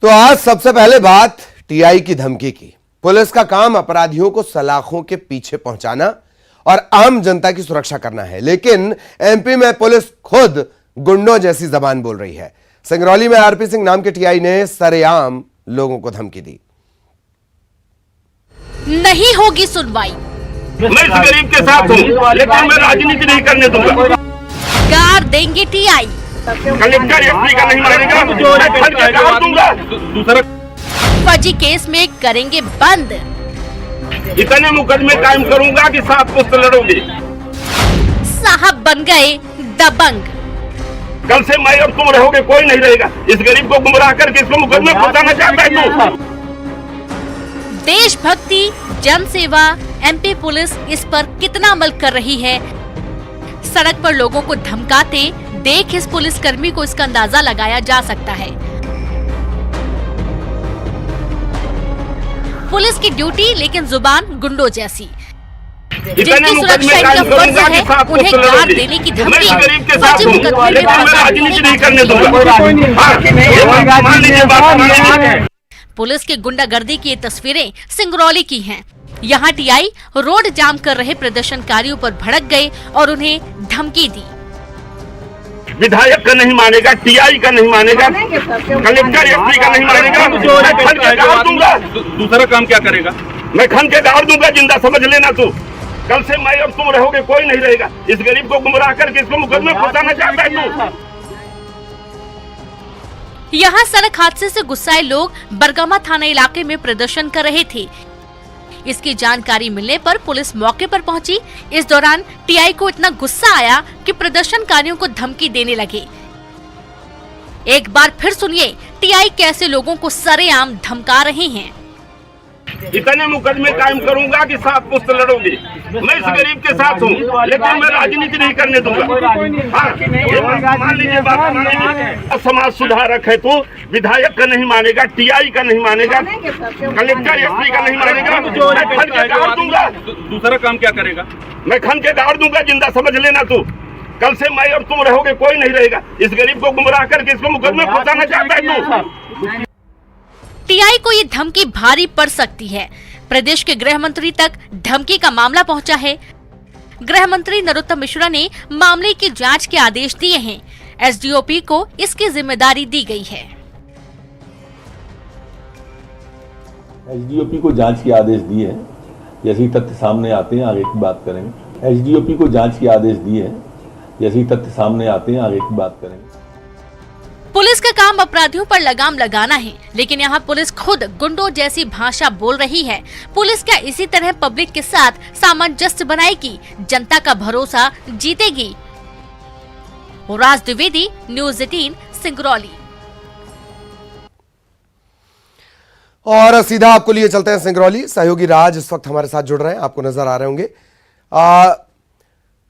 तो आज सबसे पहले बात टीआई की धमकी की। पुलिस का काम अपराधियों को सलाखों के पीछे पहुंचाना और आम जनता की सुरक्षा करना है, लेकिन एमपी में पुलिस खुद गुंडों जैसी जबान बोल रही है। सिंगरौली में आरपी सिंह नाम के टीआई ने सरेआम लोगों को धमकी दी। नहीं होगी सुनवाई, मैं इस गरीब के साथ हूँ, लेकिन मैं राजनीति नहीं करने दूंगा। गार देंगे टीआई, कलेक्टर एसपी का नहीं मारेगा, मैं फल के गाड़ दूंगा। दूसरा फर्जी केस में करेंगे बंद। इतने मुकदमे कायम करूंगा कि 7 पुस्त लड़ोगे। साहब बन गए दबंग। कल से मैं और तुम रहोगे, कोई नहीं रहेगा। इस गरीब को गुमराह करके इसको मुकदमे फंसाना चाहता है तू। देशभक्ति, जन सेवा, एमपी पुलिस इस पर कितना अमल कर रही है? सड़क पर लोगों को धमकाते देख इस पुलिसकर्मी को इसका अंदाजा लगाया जा सकता है। पुलिस की ड्यूटी लेकिन जुबान गुंडों जैसी। जिनकी सुरक्षा इनका फर्ज है, उन्हें गार देने की धमकी, फर्जी मुकदमे में राजनीति नहीं करने दूंगा। पुलिस की गुंडागर्दी की ये तस्वीरें सिंगरौली की हैं। यहाँ टीआई रोड जाम कर रहे प्रदर्शनकारियों पर भड़क गए और उन्हें धमकी दी। विधायक का नहीं मानेगा, टीआई का नहीं मानेगा, कलेक्टर एसपी का नहीं मानेगा, मैं खन के गाड़ दूंगा। दूसरा काम क्या करेगा? मैं खन के गाड़ दूंगा, जिंदा समझ लेना तू। कल से मैं और तुम रहोगे, कोई नहीं रहेगा। इस गरीब को गुमराह करके इसको मुकदमे फंसाना चाहता है तू। यहाँ सड़क हादसे से गुस्साए लोग बरगामा थाना इलाके में प्रदर्शन कर रहे थे। इसकी जानकारी मिलने पर पुलिस मौके पर पहुंची। इस दौरान टीआई को इतना गुस्सा आया कि प्रदर्शनकारियों को धमकी देने लगे। एक बार फिर सुनिए टीआई कैसे लोगों को सरेआम धमका रहे हैं। इतने मुकदमे कायम करूंगा कि 7 पुस्त लड़ोगे। मैं इस गरीब के साथ हूँ, लेकिन मैं राजनीति नहीं करने दूंगा। मान लीजिए बात, समाज सुधारक है तू। विधायक का नहीं मानेगा, टीआई का नहीं मानेगा, कलेक्टर एसपी का नहीं मानेगा, मैं खन के गाड़ दूंगा। दूसरा काम क्या करेगा? मैं खन के गाड़ दूंगा, जिंदा समझ लेना तू। कल से मैं और तुम रहोगे, कोई नहीं रहेगा। इस गरीब को गुमराह करके इसको मुकदमे फंसाना चाहता है तू। टीआई को ये धमकी भारी पड़ सकती है। प्रदेश के गृह मंत्री तक धमकी का मामला पहुंचा है। गृह मंत्री नरोत्तम मिश्रा ने मामले की जांच के आदेश दिए हैं। एसडीओपी को इसकी जिम्मेदारी दी गई है। एसडीओपी को जांच के आदेश दिए हैं। जैसे ही तथ्य सामने आते हैं आगे की बात करेंगे। एसडीओपी को जांच के आदेश दिए हैं। जैसे ही तथ्य सामने आते हैं आगे की बात करेंगे। पुलिस का काम अपराधियों पर लगाम लगाना है, लेकिन यहाँ पुलिस खुद गुंडों जैसी भाषा बोल रही है। पुलिस क्या इसी तरह पब्लिक के साथ सामंजस्य बनाएगी, जनता का भरोसा जीतेगी? राज द्विवेदी, न्यूज़ 18, सिंगरौली। और सीधा आपको लिए चलते हैं सिंगरौली। सहयोगी राज इस वक्त हमारे साथ जुड़ रहे हैं, आपको नजर आ रहे होंगे।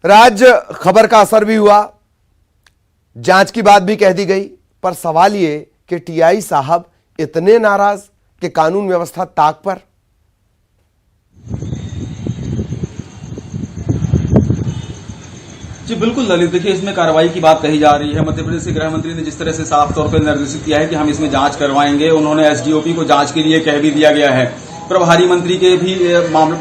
राज, खबर का असर भी हुआ, जांच की बात भी कह दी गई, पर सवाल ये कि टीआई साहब इतने नाराज कि कानून व्यवस्था ताक पर। जी बिल्कुल ललित, देखिए इसमें कार्रवाई की बात कही जा रही है। मध्य प्रदेश के गृह मंत्री ने जिस तरह से साफ तौर पर निर्देशित किया है कि हम इसमें जांच करवाएंगे, उन्होंने एसडीओपी को जांच के लिए कह भी दिया गया है। प्रभारी मंत्री के भी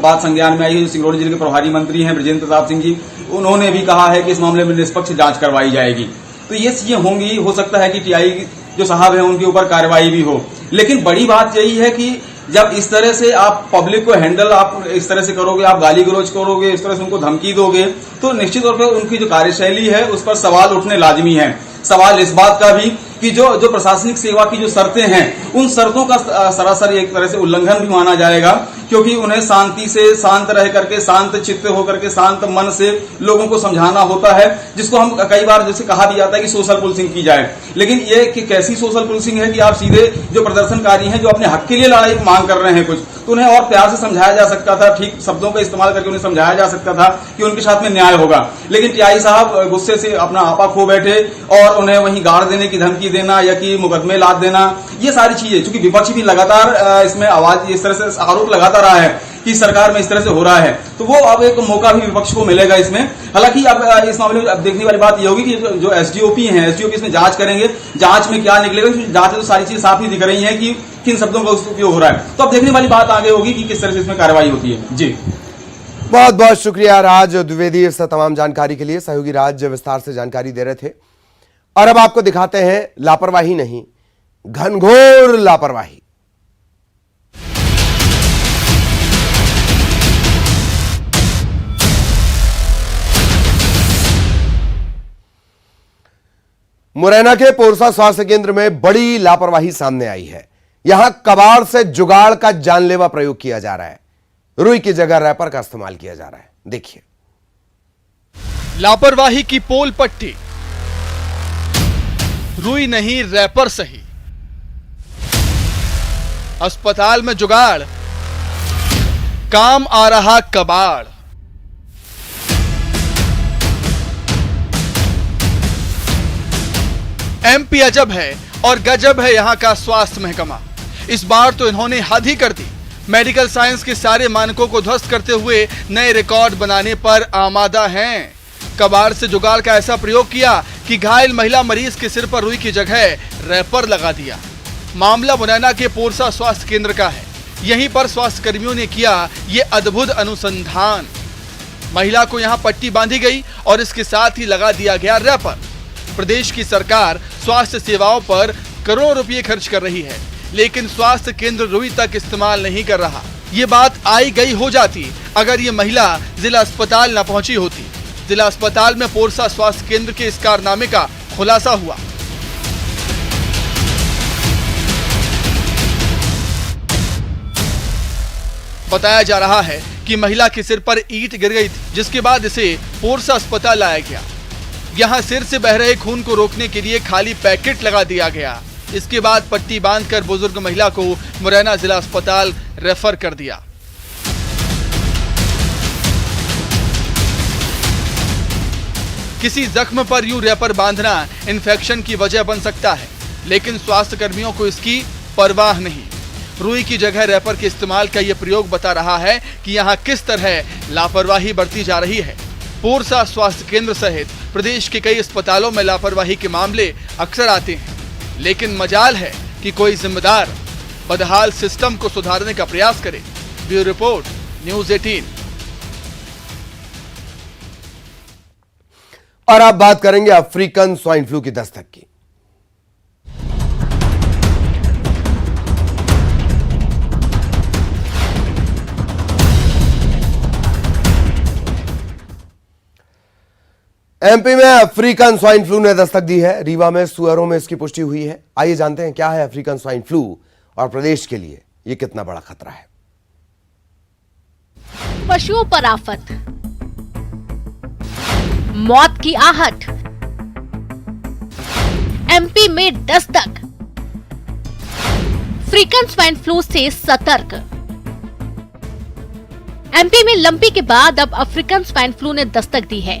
बात संज्ञान में आई है। सिंगरौली जिले के प्रभारी मंत्री हैं बृजेंद्र प्रताप सिंह जी, उन्होंने भी कहा है कि इस मामले में निष्पक्ष जांच करवाई जाएगी। तो ये चीजें होंगी। हो सकता है कि टीआई जो साहब है उनके ऊपर कार्रवाई भी हो, लेकिन बड़ी बात यही है कि जब इस तरह से आप पब्लिक को हैंडल आप इस तरह से करोगे, आप गाली गलौज करोगे, इस तरह से उनको धमकी दोगे, तो निश्चित तौर पर उनकी जो कार्यशैली है उस पर सवाल उठने लाजमी है। सवाल इस बात का भी कि जो प्रशासनिक सेवा की जो शर्तें हैं, उन शर्तों का सरासर एक तरह से उल्लंघन भी माना जाएगा, क्योंकि उन्हें शांति से शांत रह करके, शांत चित्त होकर के, शांत मन से लोगों को समझाना होता है, जिसको हम कई बार जैसे कहा भी जाता है कि सोशल पुलिसिंग की जाए। लेकिन ये कि कैसी सोशल पुलिसिंग है कि आप सीधे जो प्रदर्शनकारी हैं, जो अपने हक के लिए लड़ाई मांग कर रहे हैं कुछ, तो उन्हें और प्यार से समझाया जा सकता था, ठीक शब्दों का इस्तेमाल करके उन्हें समझाया जा सकता था कि उनके साथ में न्याय होगा। लेकिन टीआई साहब गुस्से से अपना आपा खो बैठे और उन्हें वहीं गाड़ देने की धमकी देना या कि मुकदमे लाद देना, ये सारी चीजें, चूंकि विपक्ष भी लगातार इसमें आवाज इस तरह से आरोप लगातार रहा है कि सरकार में इस तरह से हो रहा है, तो वो अब एक मौका भी विपक्ष को मिलेगा इसमें। हालांकि अब इस मामले में अब देखने वाली बात ये होगी कि जो एसडीओपी हैं, एसडीओपी इसमें जांच करेंगे, जांच में क्या निकलेगा। जांच में तो सारी चीज साफ ही दिख रही है कि किन शब्दों का उपयोग हो रहा है, तो अब देखने वाली बात आगे होगी कि किस तरह से इसमें कार्रवाई होती है। जी बहुत बहुत शुक्रिया राज द्विवेदी इस तमाम जानकारी के लिए। सहयोगी राज विस्तार से जानकारी दे रहे थे और अब आपको दिखाते हैं लापरवाही नहीं, घनघोर लापरवाही। मुरैना के पोरसा स्वास्थ्य केंद्र में बड़ी लापरवाही सामने आई है। यहां कबाड़ से जुगाड़ का जानलेवा प्रयोग किया जा रहा है। रुई की जगह रैपर का इस्तेमाल किया जा रहा है। देखिए, लापरवाही की पोल पट्टी, रुई नहीं रैपर सही, अस्पताल में जुगाड़, काम आ रहा कबाड़। एमपी अजब है और गजब है यहां का स्वास्थ्य महकमा। इस बार तो इन्होंने हद ही कर दी। मेडिकल साइंस के सारे मानकों को ध्वस्त करते हुए नए रिकॉर्ड बनाने पर आमादा हैं। कबाड़ से जुगाड़ का ऐसा प्रयोग किया कि घायल महिला मरीज के सिर पर रुई की जगह रैपर लगा दिया। मामला मुरैना के पोरसा स्वास्थ्य केंद्र का है। यहीं पर स्वास्थ्य कर्मियों ने किया ये अद्भुत अनुसंधान। महिला को यहां पट्टी बांधी गई और इसके साथ ही लगा दिया गया रैपर। प्रदेश की सरकार स्वास्थ्य सेवाओं पर करोड़ों रुपए खर्च कर रही है, लेकिन स्वास्थ्य केंद्र रुई तक इस्तेमाल नहीं कर रहा। ये बात आई गई हो जाती अगर ये महिला जिला अस्पताल न पहुंची होती। जिला अस्पताल में पोरसा स्वास्थ्य केंद्र के इस कारनामे का खुलासा हुआ। बताया जा रहा है कि महिला के सिर पर ईंट गिर गई थी, जिसके बाद इसे पोरसा अस्पताल लाया गया। यहां सिर से बह रहे खून को रोकने के लिए खाली पैकेट लगा दिया गया। इसके बाद पट्टी बांधकर बुजुर्ग महिला को मुरैना जिला अस्पताल रेफर कर दिया। किसी जख्म पर यूं रैपर बांधना इन्फेक्शन की वजह बन सकता है, लेकिन स्वास्थ्य कर्मियों को इसकी परवाह नहीं। रुई की जगह रैपर के इस्तेमाल का यह प्रयोग बता रहा है कि यहाँ किस तरह लापरवाही बरती जा रही है। पोरसा स्वास्थ्य केंद्र सहित प्रदेश के कई अस्पतालों में लापरवाही के मामले अक्सर आते हैं, लेकिन मजाल है कि कोई जिम्मेदार बदहाल सिस्टम को सुधारने का प्रयास करे। Bureau report, news 18। और अब बात करेंगे अफ्रीकन स्वाइन फ्लू की दस्तक की। एमपी में अफ्रीकन स्वाइन फ्लू ने दस्तक दी है। रीवा में सुअरों में इसकी पुष्टि हुई है। आइए जानते हैं क्या है अफ्रीकन स्वाइन फ्लू और प्रदेश के लिए यह कितना बड़ा खतरा है। पशुओं पर आफत, मौत की आहट, एमपी में दस्तक, अफ्रीकन स्वाइन फ्लू से सतर्क। एमपी में लंपी के बाद अब अफ्रीकन स्वाइन फ्लू ने दस्तक दी है।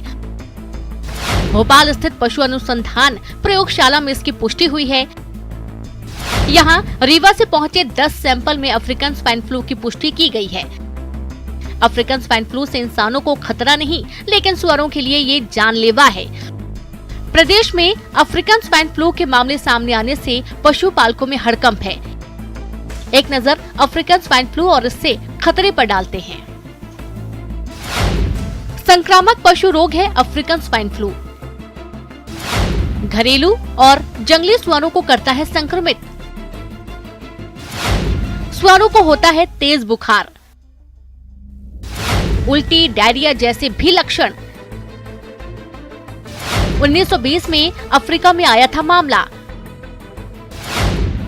भोपाल स्थित पशु अनुसंधान प्रयोगशाला में इसकी पुष्टि हुई है। यहां रीवा से पहुंचे 10 सैंपल में अफ्रीकन स्वाइन फ्लू की पुष्टि की गई है। अफ्रीकन स्वाइन फ्लू से इंसानों को खतरा नहीं, लेकिन सुअरों के लिए ये जानलेवा है। प्रदेश में अफ्रीकन स्वाइन फ्लू के मामले सामने आने से पशुपालकों में हड़कंप है। एक नजर अफ्रीकन स्वाइन फ्लू और इससे खतरे पर डालते हैं। संक्रामक पशु रोग है अफ्रीकन स्वाइन फ्लू। घरेलू और जंगली सुअरों को करता है संक्रमित। सुअरों को होता है तेज बुखार, उल्टी, डायरिया जैसे भी लक्षण। 1920 में अफ्रीका में आया था मामला।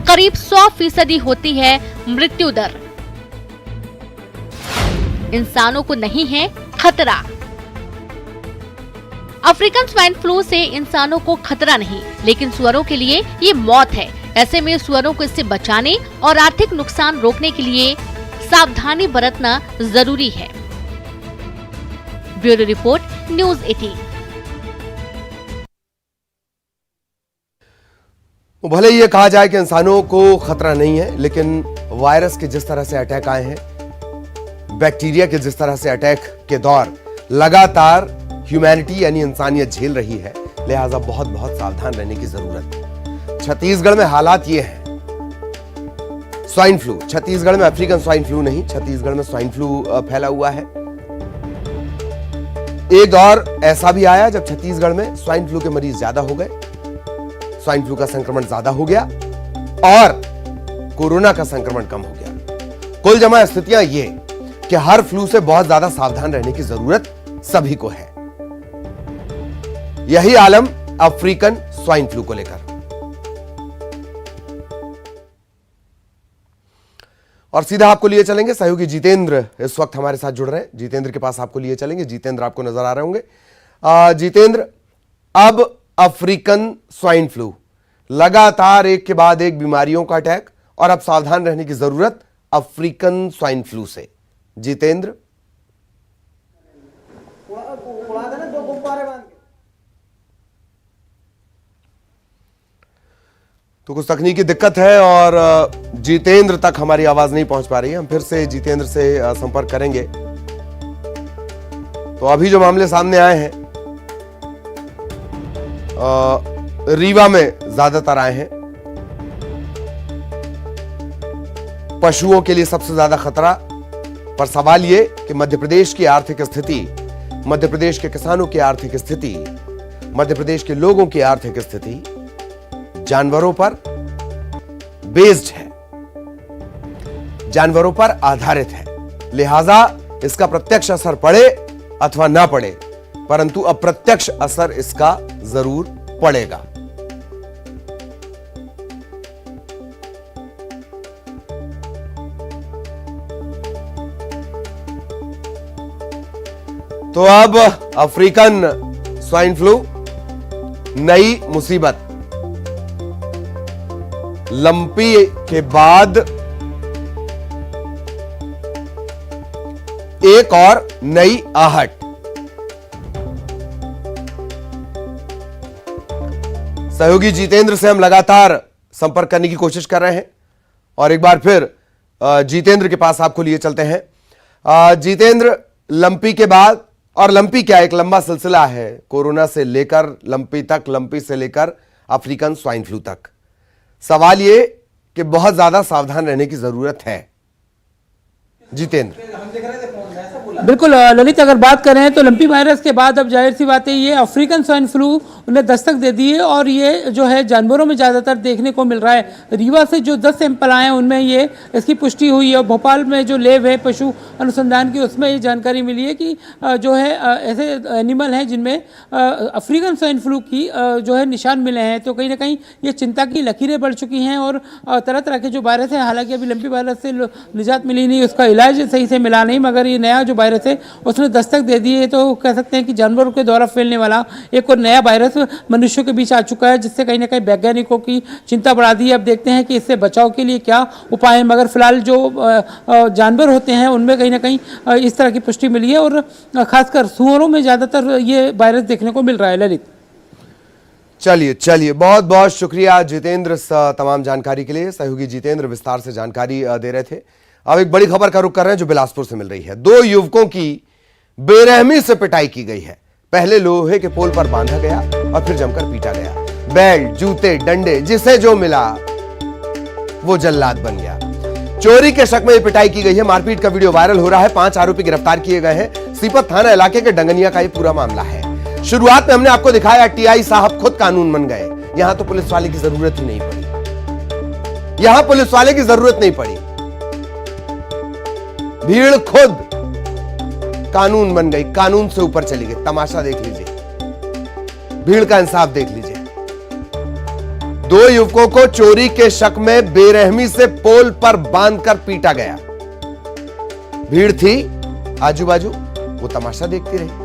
करीब 100% होती है मृत्यु दर। इंसानों को नहीं है खतरा। अफ्रीकन स्वाइन फ्लू से इंसानों को खतरा नहीं, लेकिन सुअरों के लिए ये मौत है। ऐसे में सुअरों को इससे बचाने और आर्थिक नुकसान रोकने के लिए सावधानी बरतना जरूरी है। Bureau report, news 18। भले ये कहा जाए कि इंसानों को खतरा नहीं है, लेकिन वायरस के जिस तरह से अटैक आए हैं बैक्टीरिया के जिस तरह से अटैक के दौर लगातार ह्यूमैनिटी यानी इंसानियत झेल रही है, लिहाजा बहुत बहुत सावधान रहने की जरूरत है। छत्तीसगढ़ में हालात ये हैं। स्वाइन फ्लू, छत्तीसगढ़ में अफ्रीकन स्वाइन फ्लू नहीं, छत्तीसगढ़ में स्वाइन फ्लू फैला हुआ है। एक दौर ऐसा भी आया जब छत्तीसगढ़ में स्वाइन फ्लू के मरीज ज्यादा हो गए, स्वाइन फ्लू का संक्रमण ज्यादा हो गया और कोरोना का संक्रमण कम हो गया। कुल जमा स्थितियां ये कि हर फ्लू से बहुत ज्यादा सावधान रहने की जरूरत सभी को है। यही आलम अफ्रीकन स्वाइन फ्लू को लेकर। और सीधा आपको लिए चलेंगे, सहयोगी जितेंद्र इस वक्त हमारे साथ जुड़ रहे हैं। जितेंद्र के पास आपको लिए चलेंगे। जितेंद्र आपको नजर आ रहे होंगे। जितेंद्र, अब अफ्रीकन स्वाइन फ्लू, लगातार एक के बाद एक बीमारियों का अटैक और अब सावधान रहने की जरूरत अफ्रीकन स्वाइन फ्लू से। जितेंद्र, तो कुछ तकनीकी दिक्कत है और जितेंद्र तक हमारी आवाज नहीं पहुंच पा रही है। हम फिर से जितेंद्र से संपर्क करेंगे। तो अभी जो मामले सामने आए हैं रीवा में ज्यादातर आए हैं। पशुओं के लिए सबसे ज्यादा खतरा, पर सवाल यह कि मध्य प्रदेश की आर्थिक स्थिति, मध्य प्रदेश के किसानों की आर्थिक स्थिति, मध्य प्रदेश के लोगों की आर्थिक स्थिति जानवरों पर बेस्ड है, जानवरों पर आधारित है। लिहाजा इसका प्रत्यक्ष असर पड़े अथवा ना पड़े, परंतु अप्रत्यक्ष असर इसका जरूर पड़ेगा। तो अब अफ्रीकन स्वाइन फ्लू, नई मुसीबत, लंपी के बाद एक और नई आहट। सहयोगी जितेंद्र से हम लगातार संपर्क करने की कोशिश कर रहे हैं और एक बार फिर जितेंद्र के पास आपको लिए चलते हैं। जितेंद्र, लंपी के बाद, और लंपी क्या एक लंबा सिलसिला है, कोरोना से लेकर लंपी तक, लंपी से लेकर अफ्रीकन स्वाइन फ्लू तक। सवाल ये कि बहुत ज्यादा सावधान रहने की जरूरत है। जितेंद्र, बिल्कुल ललित, अगर बात करें तो लंपी वायरस के बाद अब जाहिर सी बात है ये अफ्रीकन स्वाइन फ्लू उन्हें दस्तक दे दी है और ये जो है जानवरों में ज़्यादातर देखने को मिल रहा है। रीवा से जो 10 सैंपल आए हैं उनमें ये इसकी पुष्टि हुई है और भोपाल में जो लैब है पशु अनुसंधान की उसमें ये जानकारी मिली है कि जो है ऐसे एनिमल हैं जिनमें अफ्रीकन स्वाइन फ्लू की जो है निशान मिले हैं। तो कहीं ना कहीं ये चिंता की लकीरें बढ़ चुकी हैं और तरह तरह के जो वायरस है, हालांकि अभी लंपी वायरस से निजात मिली नहीं, उसका इलाज सही से मिला नहीं, मगर ये नया जो वायरस है उसने दस्तक दे दी है। तो कह सकते हैं कि जानवरों के द्वारा फैलने वाला एक और नया वायरस मनुष्यों के बीच आ चुका है, जिससे कहीं ना कहीं वैज्ञानिकों की चिंता बढ़ा दी है। अब देखते हैं कि इससे बचाव के लिए क्या उपाय है, मगर फिलहाल जो जानवर होते हैं उनमें कहीं ना कहीं इस तरह की पुष्टि मिली है और खासकर सुअरों में ज्यादातर ये वायरस देखने को मिल रहा है। ललित, चलिए बहुत बहुत शुक्रिया जितेंद्र तमाम जानकारी के लिए। सहयोगी जितेंद्र विस्तार से जानकारी दे रहे थे। अब एक बड़ी खबर का रुख कर रहे हैं जो बिलासपुर से मिल रही है। 2 युवकों की बेरहमी से पिटाई की गई है। पहले लोहे के पोल पर बांधा गया और फिर जमकर पीटा गया। बेल्ट, जूते, डंडे, जिसे जो मिला वो जल्लाद बन गया। चोरी के शक में पिटाई की गई है। मारपीट का वीडियो वायरल हो रहा है। 5 आरोपी गिरफ्तार किए गए हैं। सीपत थाना इलाके के डंगनिया का ये पूरा मामला है। शुरुआत में हमने आपको दिखाया टीआई साहब खुद कानून बन गए। यहां तो पुलिस वाले की जरूरत ही नहीं पड़ी। यहां पुलिस वाले की जरूरत नहीं पड़ी, भीड़ खुद कानून बन गई, कानून से ऊपर चली गई। तमाशा देख लीजिए, भीड़ का इंसाफ देख लीजिए। 2 युवकों को चोरी के शक में बेरहमी से पोल पर बांधकर पीटा गया। भीड़ थी आजू बाजू, वो तमाशा देखती रही।